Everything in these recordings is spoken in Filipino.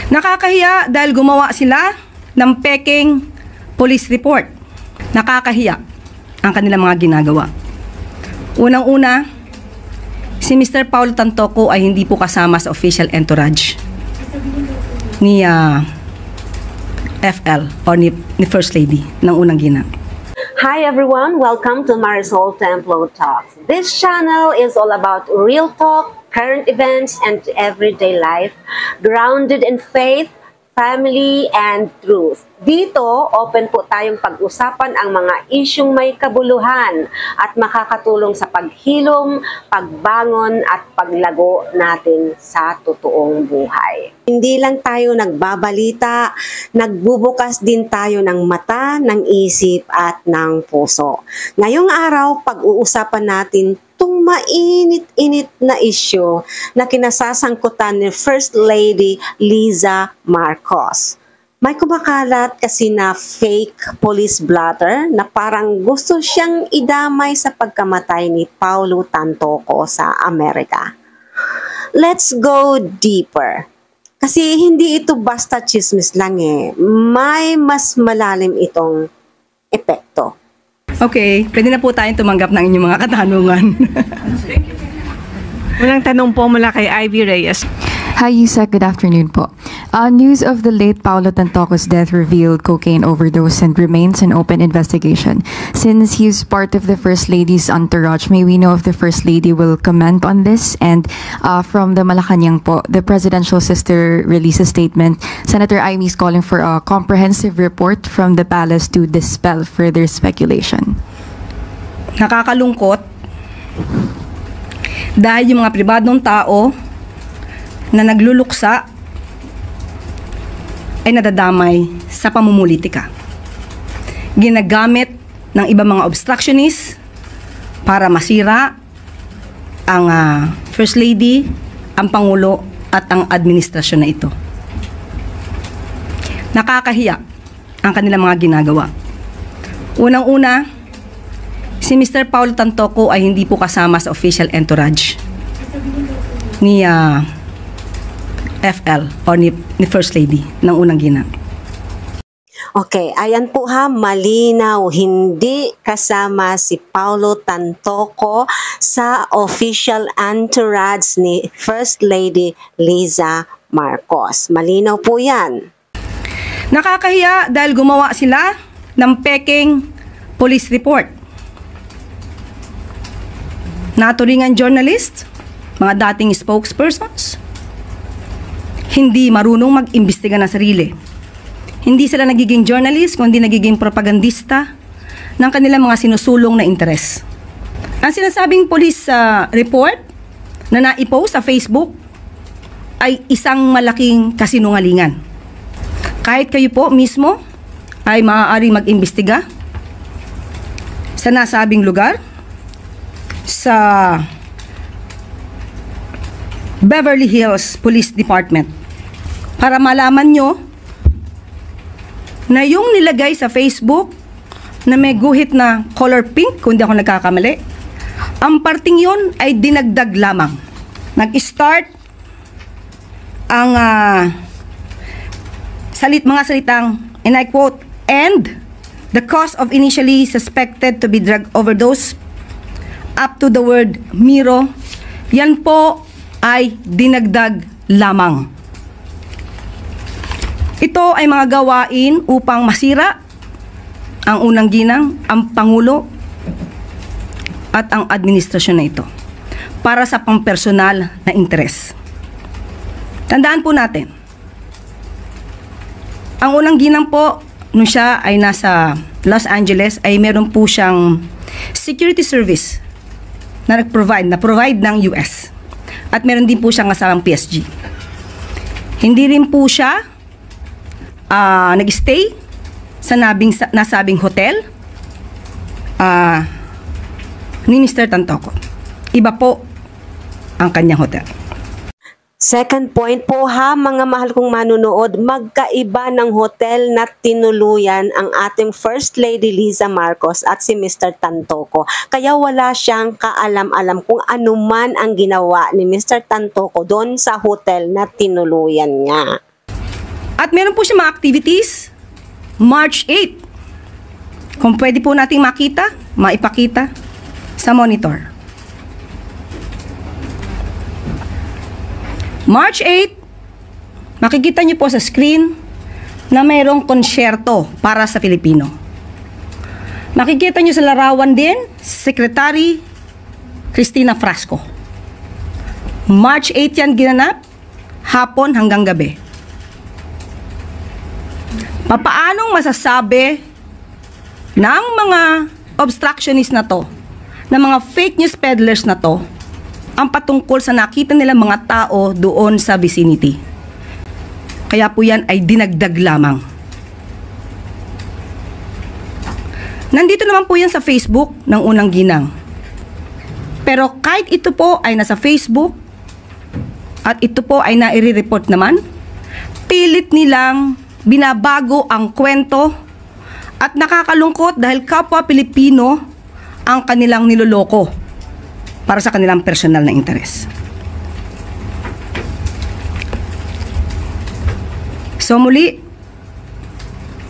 Nakakahiya dahil gumawa sila ng peking police report. Nakakahiya ang kanilang mga ginagawa. Unang-una, si Mr. Paulo Tantoco ay hindi po kasama sa official entourage ni FL or ni First Lady ng unang ginang. Hi everyone, welcome to Marisol Templo Talks. This channel is all about real talk, current events, and everyday life, grounded in faith, family, and truth. Dito, open po tayong pag-usapan ang mga isyung may kabuluhan at makakatulong sa paghilom, pagbangon, at paglago natin sa totoong buhay. Hindi lang tayo nagbabalita, nagbubukas din tayo ng mata, ng isip, at ng puso. Ngayong araw, pag-uusapan natin itong mainit-init na isyu na kinasasangkutan ni First Lady Liza Marcos. May kumakalat kasi na fake police blotter na parang gusto siyang idamay sa pagkamatay ni Paulo Tantoco sa Amerika. Let's go deeper. Kasi hindi ito basta chismis lang eh. May mas malalim itong epekto. Okay, pwede na po tayong tumanggap ng inyong mga katanungan. Unang tanong po mula kay Ivy Reyes. Hi, Yusek. Good afternoon po. News of the late Paulo Tantoco's death revealed cocaine overdose and remains an open investigation. Since he's part of the First Lady's entourage, may we know if the First Lady will comment on this? And from the Malacanang po, the presidential sister released a statement. Senator Amy is calling for a comprehensive report from the palace to dispel further speculation. Nakakalungkot dahil yung mga pribadong tao na nagluluksa ay nadadamay sa pamumulitika. Ginagamit ng ibang mga obstructionists para masira ang First Lady, ang Pangulo at ang administrasyon na ito. Nakakahiya ang kanilang mga ginagawa. Unang-una, si Mr. Paulo Tantoco ay hindi po kasama sa official entourage ni FL or ni First Lady ng unang ginang. Okay, ayan po ha, malinaw, hindi kasama si Paulo Tantoco sa official entourage ni First Lady Liza Marcos. Malinaw po yan. Nakakahiya dahil gumawa sila ng peking police report. Naturingan journalist, mga dating spokespersons, hindi marunong mag-imbestiga ng sarili. Hindi sila nagiging journalist, kundi nagiging propagandista ng kanilang mga sinusulong na interes. Ang sinasabing police report na naipost sa Facebook ay isang malaking kasinungalingan. Kahit kayo po mismo ay maaaring mag-imbestiga sa nasabing lugar, sa Beverly Hills Police Department, para malaman nyo na yung nilagay sa Facebook na may guhit na color pink, kung di ako nagkakamali, ang parting yun ay dinagdag lamang. Nag-start ang mga salitang, and I quote, "and the cause of initially suspected to be drug overdose," up to the word Miro, yan po ay dinagdag lamang. Ito ay mga gawain upang masira ang unang ginang, ang Pangulo, at ang administrasyon na ito para sa pampersonal na interes. Tandaan po natin, ang unang ginang po, nung siya ay nasa Los Angeles, ay meron po siyang security service na provide ng US. At meron din po siyang kasamang PSG. Hindi rin po siya nag-stay sa nasabing hotel ni Mr. Tantoco. Iba po ang kanyang hotel. Second point po ha, mga mahal kong manunood, magkaiba ng hotel na tinuluyan ang ating First Lady Liza Marcos at si Mr. Tantoco. Kaya wala siyang kaalam-alam kung ano man ang ginawa ni Mr. Tantoco doon sa hotel na tinuluyan niya. At meron po siya mga activities, March 8. Kung pwede po nating makita, maipakita sa monitor. March 8, makikita niyo po sa screen na mayroong konsyerto para sa Filipino. Makikita niyo sa larawan din, Secretary Cristina Frasco. March 8 yan ginanap, hapon hanggang gabi. Papaanong masasabi ng mga obstructionist na to, ng mga fake news peddlers na to, ang patungkol sa nakita nila mga tao doon sa vicinity? Kaya po yan ay dinagdag lamang. Nandito naman po yan sa Facebook ng unang ginang. Pero kahit ito po ay nasa Facebook at ito po ay naire-report naman, pilit nilang binabago ang kwento at nakakalungkot dahil kapwa Pilipino ang kanilang niloloko para sa kanilang personal na interes. So muli,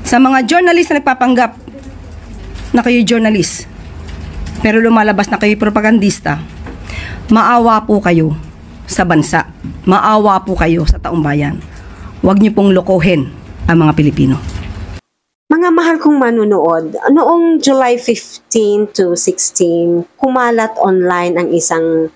sa mga journalist na nagpapanggap na kayo journalist, pero lumalabas na kayo propagandista, maawa po kayo sa bansa. Maawa po kayo sa taong bayan. Huwag niyo pong lokohin ang mga Pilipino. Mga mahal kong manunood, noong July 15 to 16, kumalat online ang isang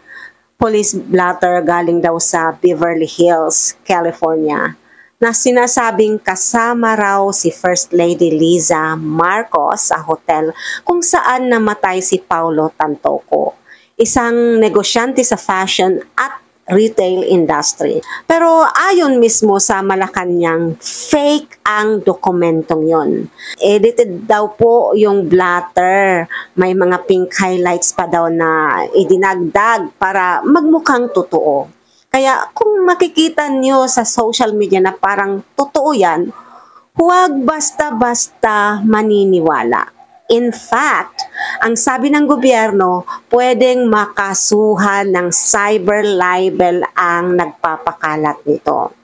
police blotter galing daw sa Beverly Hills, California, na sinasabing kasama raw si First Lady Liza Marcos sa hotel kung saan namatay si Paulo Tantoco, isang negosyante sa fashion at retail industry. Pero ayon mismo sa Malacanang, fake ang dokumentong yon. Edited daw po yung blatter. May mga pink highlights pa daw na idinagdag para magmukhang totoo. Kaya kung makikita nyo sa social media na parang totoo yan, huwag basta-basta maniniwala. In fact, ang sabi ng gobyerno, pwedeng makasuhan ng cyber libel ang nagpapakalat nito.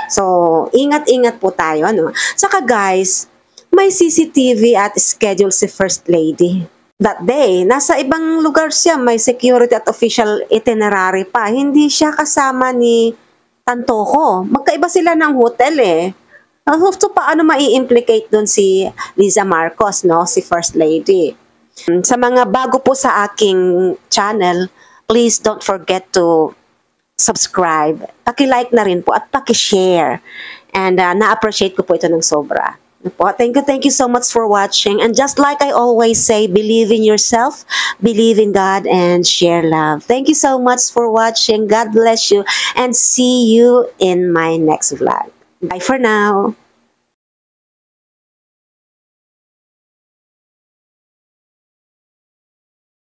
So, ingat-ingat po tayo. Ano? Saka guys, may CCTV at schedule si First Lady. That day, nasa ibang lugar siya, may security at official itinerary pa. Hindi siya kasama ni Tantoco. Magkaiba sila ng hotel eh. So, paano mai-implicate dun si Liza Marcos, no? Si First Lady. Sa mga bago po sa aking channel, please don't forget to subscribe. Paki-like na rin po at paki-share. And na-appreciate ko po ito ng sobra. Thank you so much for watching. And just like I always say, believe in yourself, believe in God, and share love. Thank you so much for watching. God bless you, and see you in my next vlog. Bye for now.